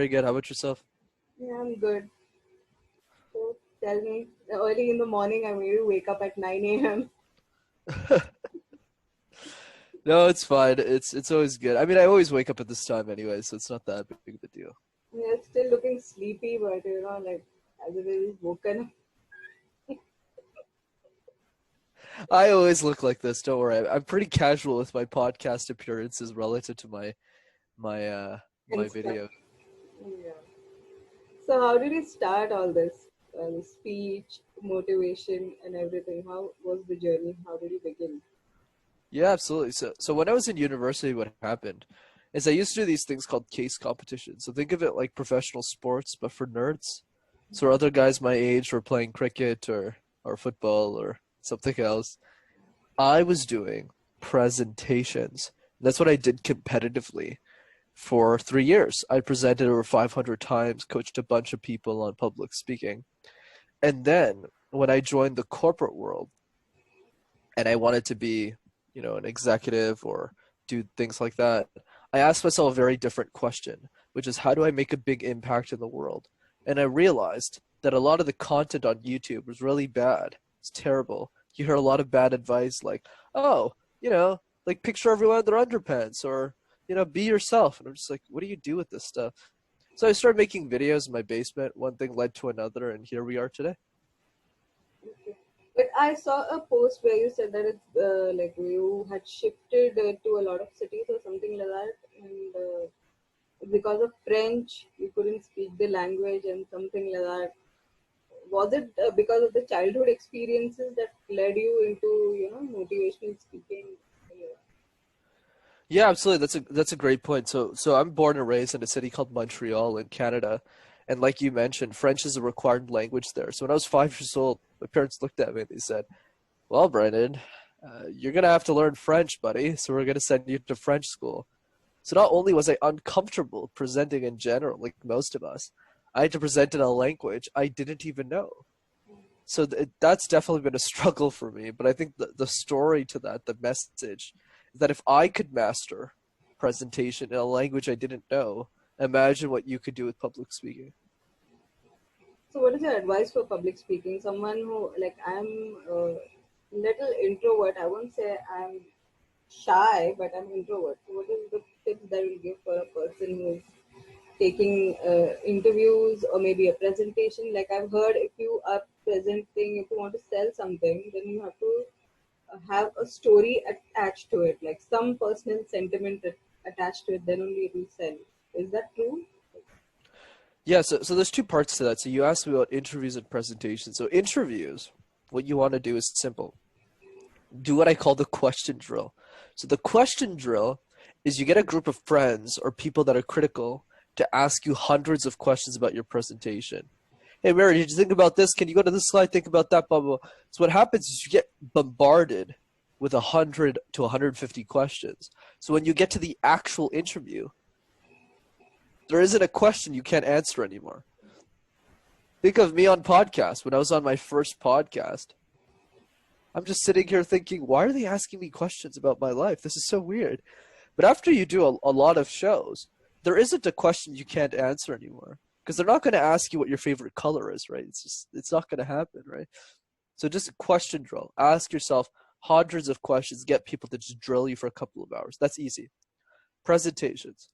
very good. How about yourself? Yeah, I'm good. So tell me, early in the morning, I made you wake up at 9 a.m. No, it's fine. It's always good. I mean, I always wake up at this time anyway, so it's not that big of a deal. You're still looking sleepy, but like as if you've woken up. I always look like this. Don't worry. I'm pretty casual with my podcast appearances relative to my Insta. video. Yeah. So how did you start all this? The speech, motivation, and everything. How was the journey? How did you begin? Yeah, absolutely. So when I was in university, what happened is I used to do these things called case competitions. So think of it like professional sports, but for nerds. So other guys my age were playing cricket or football or something else. I was doing presentations. That's what I did competitively for 3 years. I presented over 500 times, coached a bunch of people on public speaking. And then when I joined the corporate world and I wanted to be, an executive or do things like that, I asked myself a very different question, which is how do I make a big impact in the world? And I realized that a lot of the content on YouTube was really bad. It's terrible. You hear a lot of bad advice like, oh, like picture everyone in their underpants or, be yourself. And I'm just like, what do you do with this stuff? So I started making videos in my basement. One thing led to another, and here we are today. Okay. But I saw a post where you said that it's like you had shifted to a lot of cities or something like that, and because of French, you couldn't speak the language and something like that. Was it because of the childhood experiences that led you into motivational speaking? Yeah. Yeah, absolutely. That's a great point. So I'm born and raised in a city called Montreal in Canada, and like you mentioned, French is a required language there. So when I was 5 years old, my parents looked at me and they said, "Well, Brandon, you're gonna have to learn French, buddy. So we're gonna send you to French school." So not only was I uncomfortable presenting in general, like most of us, I had to present in a language I didn't even know. So that's definitely been a struggle for me. But I think the story to that, the message, is that if I could master presentation in a language I didn't know, imagine what you could do with public speaking. So, what is your advice for public speaking? Someone who, like, I'm a little introvert. I won't say I'm shy, but I'm introvert. So, what is the tips that you give for a person who's taking interviews or maybe a presentation? Like, I've heard if you are presenting, if you want to sell something, then you have to have a story attached to it, like some personal sentiment attached to it, then only it will sell. Is that true? Yeah, so there's two parts to that. So you asked me about interviews and presentations. So interviews, what you want to do is simple. Do what I call the question drill. So the question drill is you get a group of friends or people that are critical to ask you hundreds of questions about your presentation. Hey, Mary, did you think about this? Can you go to this slide? Think about that, blah, blah, blah. So what happens is you get bombarded with 100 to 150 questions. So when you get to the actual interview, there isn't a question you can't answer anymore. Think of me on podcast. When I was on my first podcast, I'm just sitting here thinking, why are they asking me questions about my life? This is so weird. But after you do a lot of shows, there isn't a question you can't answer anymore because they're not going to ask you what your favorite color is, right? It's not going to happen, right? So just a question drill. Ask yourself hundreds of questions. Get people to just drill you for a couple of hours. That's easy. Presentations.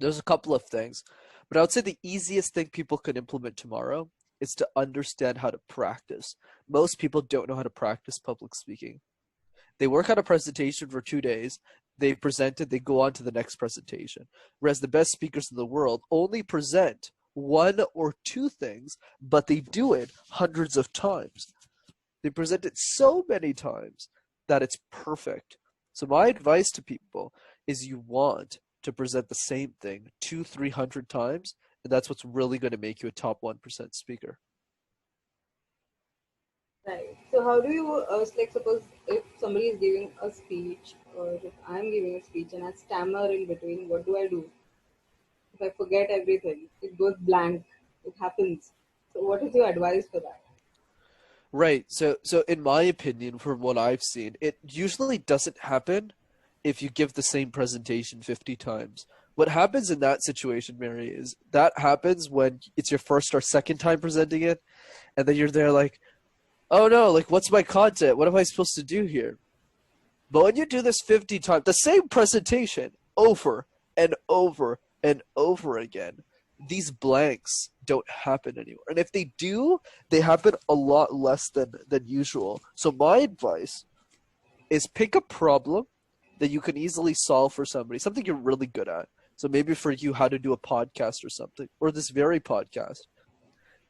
There's a couple of things, but I would say the easiest thing people can implement tomorrow is to understand how to practice. Most people don't know how to practice public speaking. They work on a presentation for 2 days, they present it, they go on to the next presentation. Whereas the best speakers in the world only present one or two things, but they do it hundreds of times. They present it so many times that it's perfect. So my advice to people is you want to present the same thing 200-300 times, and that's what's really going to make you a top 1% speaker. Right. So how do you like, suppose if somebody is giving a speech or if I'm giving a speech and I stammer in between, what do I do? If I forget everything, it goes blank. It happens. So what is your advice for that? Right. So in my opinion, from what I've seen, it usually doesn't happen if you give the same presentation 50 times. What happens in that situation, Mary, is that happens when it's your first or second time presenting it, and then you're there like, oh no, like what's my content? What am I supposed to do here? But when you do this 50 times, the same presentation over and over and over again, these blanks don't happen anymore. And if they do, they happen a lot less than usual. So my advice is pick a problem that you can easily solve for somebody, something you're really good at. So maybe for you, how to do a podcast or something, or this very podcast.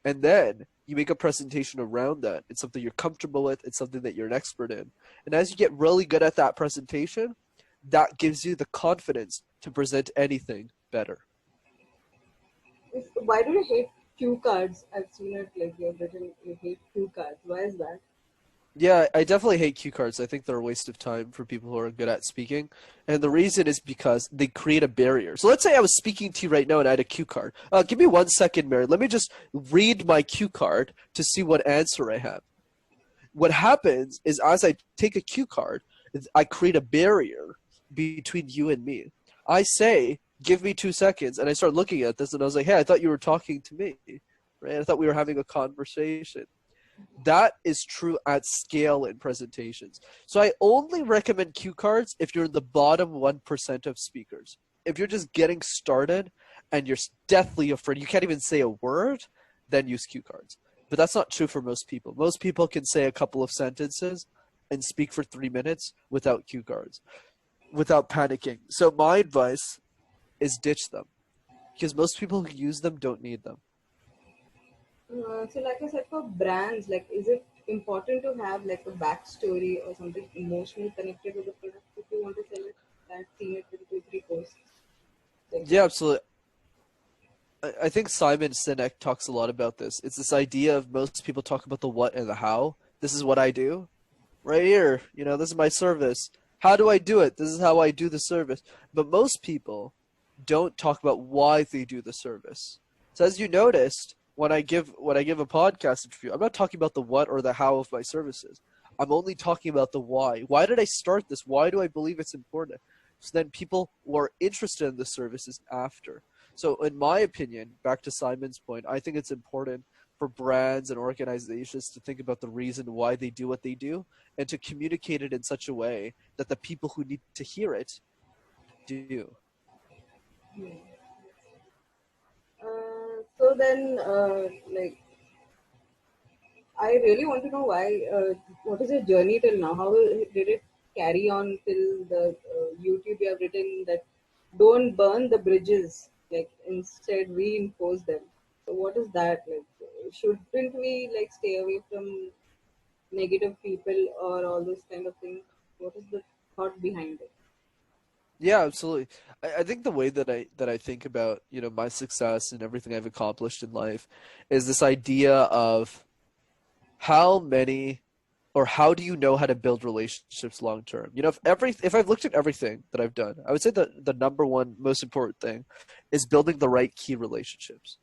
And then you make a presentation around that. It's something you're comfortable with. It's something that you're an expert in. And as you get really good at that presentation, that gives you the confidence to present anything better. Why do you hate cue cards? I've seen it like you've written you hate cue cards. Why is that? Yeah, I definitely hate cue cards. I think they're a waste of time for people who are good at speaking. And the reason is because they create a barrier. So let's say I was speaking to you right now and I had a cue card. Give me 1 second, Mary. Let me just read my cue card to see what answer I have. What happens is as I take a cue card, I create a barrier between you and me. I say, give me 2 seconds, and I start looking at this, and I was like, hey, I thought you were talking to me, right? I thought we were having a conversation. That is true at scale in presentations. So I only recommend cue cards if you're in the bottom 1% of speakers. If you're just getting started and you're deathly afraid, you can't even say a word, then use cue cards. But that's not true for most people. Most people can say a couple of sentences and speak for 3 minutes without cue cards, without panicking. So my advice is ditch them because most people who use them don't need them. So, like I said, for brands, like, is it important to have like a backstory or something emotionally connected with the product if you want to sell it? I've seen it with 2, 3 posts. Like, Yeah, absolutely. I think Simon Sinek talks a lot about this. It's this idea of most people talk about the what and the how. This is what I do right here. This is my service. How do I do it? This is how I do the service. But most people don't talk about why they do the service. So as you noticed, when I give a podcast interview, I'm not talking about the what or the how of my services. I'm only talking about the why. Why did I start this? Why do I believe it's important? So then people who are interested in the services after. So in my opinion, back to Simon's point, I think it's important for brands and organizations to think about the reason why they do what they do and to communicate it in such a way that the people who need to hear it do. so then, like, I really want to know why. What is your journey till now? How did it carry on till the YouTube you have written that don't burn the bridges, like instead reinforce them. So what is that like? Shouldn't we like stay away from negative people or all those kind of things? What is the thought behind it? Yeah, absolutely. I think the way that I think about, my success and everything I've accomplished in life is this idea of how many or how do you know how to build relationships long term? If I've looked at everything that I've done, I would say that the number one most important thing is building the right key relationships.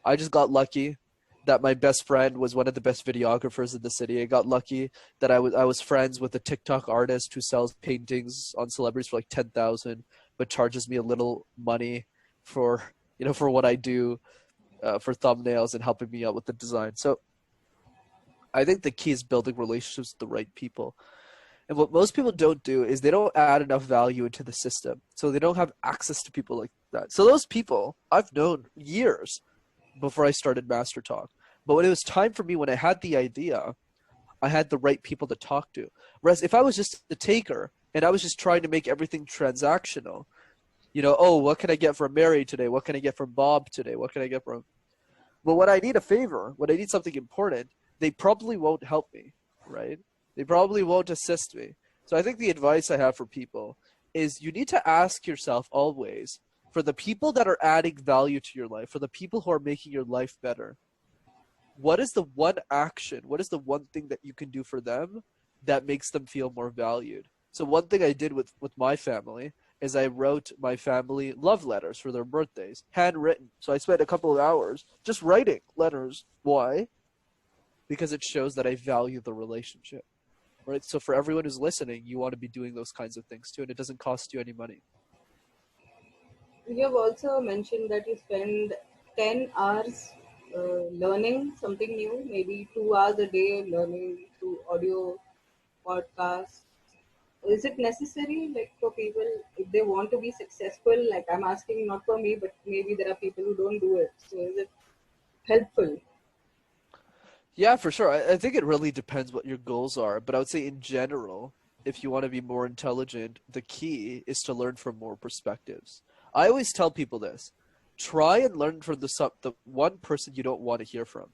I just got lucky that my best friend was one of the best videographers in the city. I got lucky that I was friends with a TikTok artist who sells paintings on celebrities for like 10,000, but charges me a little money for for what I do for thumbnails and helping me out with the design. So I think the key is building relationships with the right people. And what most people don't do is they don't add enough value into the system. So they don't have access to people like that. So those people I've known years before I started Master Talk. But when it was time for me, when I had the idea, I had the right people to talk to. Whereas if I was just the taker and I was just trying to make everything transactional, oh, what can I get from Mary today? What can I get from Bob today? What can I get from but when I need a favor, when I need something important, they probably won't help me, right? They probably won't assist me. So I think the advice I have for people is you need to ask yourself always for the people that are adding value to your life, for the people who are making your life better, what is the one action, what is the one thing that you can do for them that makes them feel more valued? So one thing I did with my family is I wrote my family love letters for their birthdays, handwritten. So I spent a couple of hours just writing letters. Why? Because it shows that I value the relationship, right? So for everyone who's listening, you want to be doing those kinds of things too, and it doesn't cost you any money. You have also mentioned that you spend 10 hours learning something new, maybe 2 hours a day learning through audio podcasts. Is it necessary, like for people, if they want to be successful? Like I'm asking not for me, but maybe there are people who don't do it. So is it helpful? Yeah, for sure. I think it really depends what your goals are, but I would say in general, if you want to be more intelligent, the key is to learn from more perspectives. I always tell people this. Try and learn from the one person you don't want to hear from.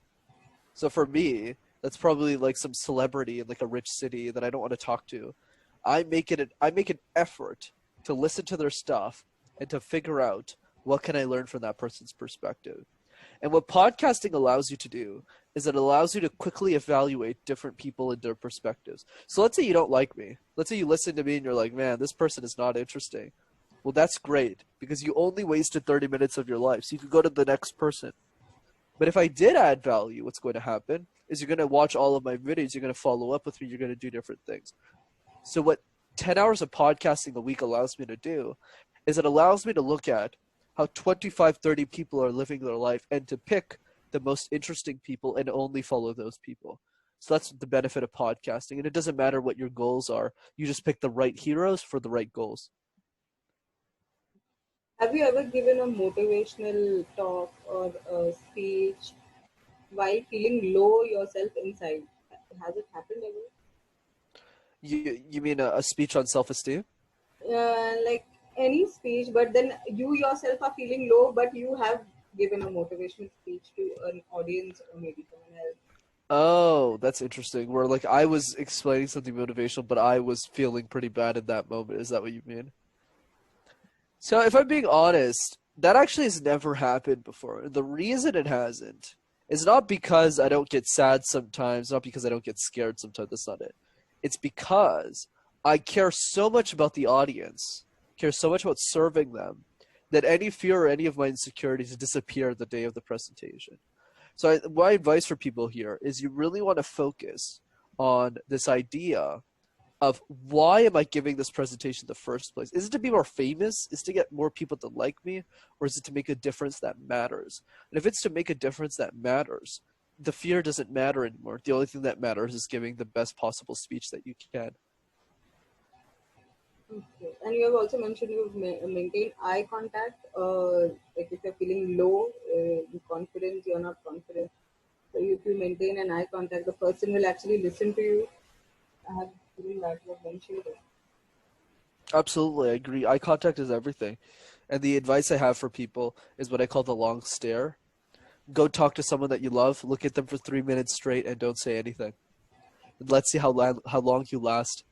So for me, that's probably like some celebrity in like a rich city that I don't want to talk to. I make an effort to listen to their stuff and to figure out what can I learn from that person's perspective. And what podcasting allows you to do is it allows you to quickly evaluate different people and their perspectives. So let's say you don't like me. Let's say you listen to me and you're like, man, this person is not interesting. Well, that's great because you only wasted 30 minutes of your life. So you could go to the next person. But if I did add value, what's going to happen is you're going to watch all of my videos. You're going to follow up with me. You're going to do different things. So what 10 hours of podcasting a week allows me to do is it allows me to look at how 25, 30 people are living their life and to pick the most interesting people and only follow those people. So that's the benefit of podcasting. And it doesn't matter what your goals are. You just pick the right heroes for the right goals. Have you ever given a motivational talk or a speech while feeling low yourself inside? Has it happened ever? You mean a speech on self-esteem? Like any speech, but then you yourself are feeling low, but you have given a motivational speech to an audience or maybe someone else. Oh, that's interesting. Where like I was explaining something motivational, but I was feeling pretty bad in that moment. Is that what you mean? So if I'm being honest, that actually has never happened before. The reason it hasn't is not because I don't get sad sometimes, not because I don't get scared sometimes. That's not it. It's because I care so much about the audience, care so much about serving them, that any fear or any of my insecurities disappear the day of the presentation. So my advice for people here is you really want to focus on this idea of why am I giving this presentation in the first place? Is it to be more famous? Is it to get more people to like me? Or is it to make a difference that matters? And if it's to make a difference that matters, the fear doesn't matter anymore. The only thing that matters is giving the best possible speech that you can. Okay. And you have also mentioned you maintain eye contact. Like if you're feeling low, in confidence, you're not confident. So if you maintain an eye contact, the person will actually listen to you. I have feeling that you have mentioned it. Absolutely, I agree. Eye contact is everything. And the advice I have for people is what I call the long stare. Go talk to someone that you love, look at them for 3 minutes straight, and don't say anything. And let's see how long you last.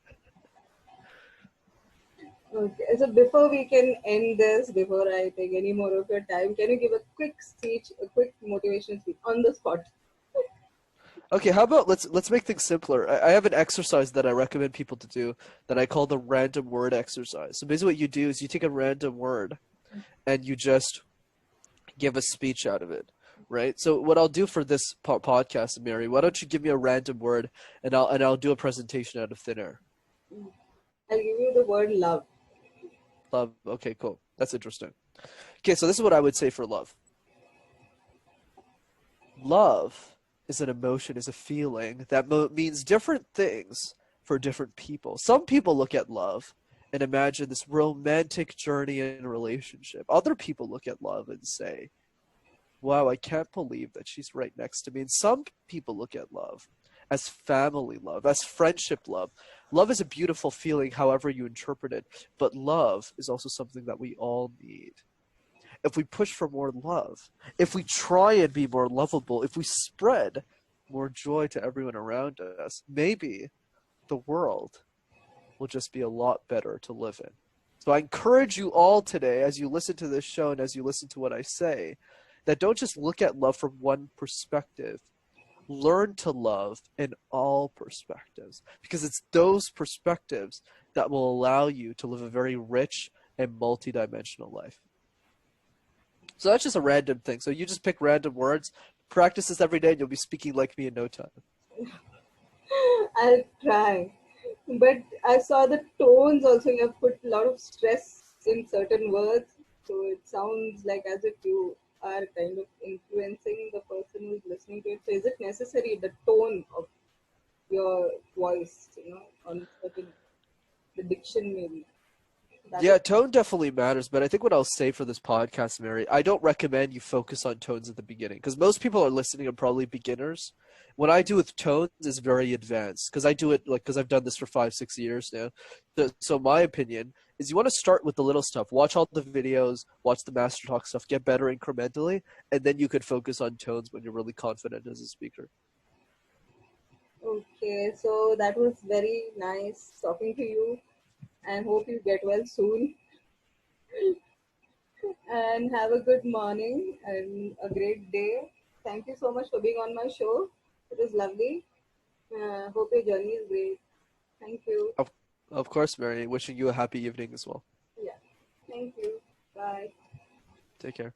Okay. So before we can end this, before I take any more of your time, can you give a quick speech, a quick motivational speech on the spot? Okay, how about let's make things simpler. I have an exercise that I recommend people to do that I call the random word exercise. So basically, what you do is you take a random word and you just give a speech out of it, right? So what I'll do for this podcast, Mary, why don't you give me a random word and I'll do a presentation out of thin air. I'll give you the word love. Love. Okay, cool. That's interesting. Okay, so this is what I would say for love. Love is an emotion, is a feeling that means different things for different people. Some people look at love and imagine this romantic journey in a relationship. Other people look at love and say, wow, I can't believe that she's right next to me. And some people look at love as family love, as friendship love. Love is a beautiful feeling, however you interpret it, but love is also something that we all need. If we push for more love, if we try and be more lovable, if we spread more joy to everyone around us, maybe the world will just be a lot better to live in. So I encourage you all today, as you listen to this show and as you listen to what I say, that don't just look at love from one perspective. Learn to love in all perspectives, because it's those perspectives that will allow you to live a very rich and multidimensional life. So that's just a random thing. So you just pick random words, practice this every day, and you'll be speaking like me in no time. I'll try. But I saw the tones also. You have put a lot of stress in certain words. So it sounds like as if you are kind of influencing the person who's listening to it. So is it necessary the tone of your voice, on certain the diction maybe? That is Yeah, tone definitely matters, but I think what I'll say for this podcast, Mary, I don't recommend you focus on tones at the beginning because most people are listening are probably beginners. What I do with tones is very advanced because I do it like because I've done this for 5, 6 years now. So my opinion is you want to start with the little stuff. Watch all the videos, watch the Master Talk stuff, get better incrementally, and then you could focus on tones when you're really confident as a speaker. okay. So that was very nice talking to you, and hope you get well soon. And have a good morning and a great day. Thank you so much for being on my show. It was lovely. Hope your journey is great. Thank you. Of, of course, Mary. Wishing you a happy evening as well. Yeah. Thank you. Bye. Take care.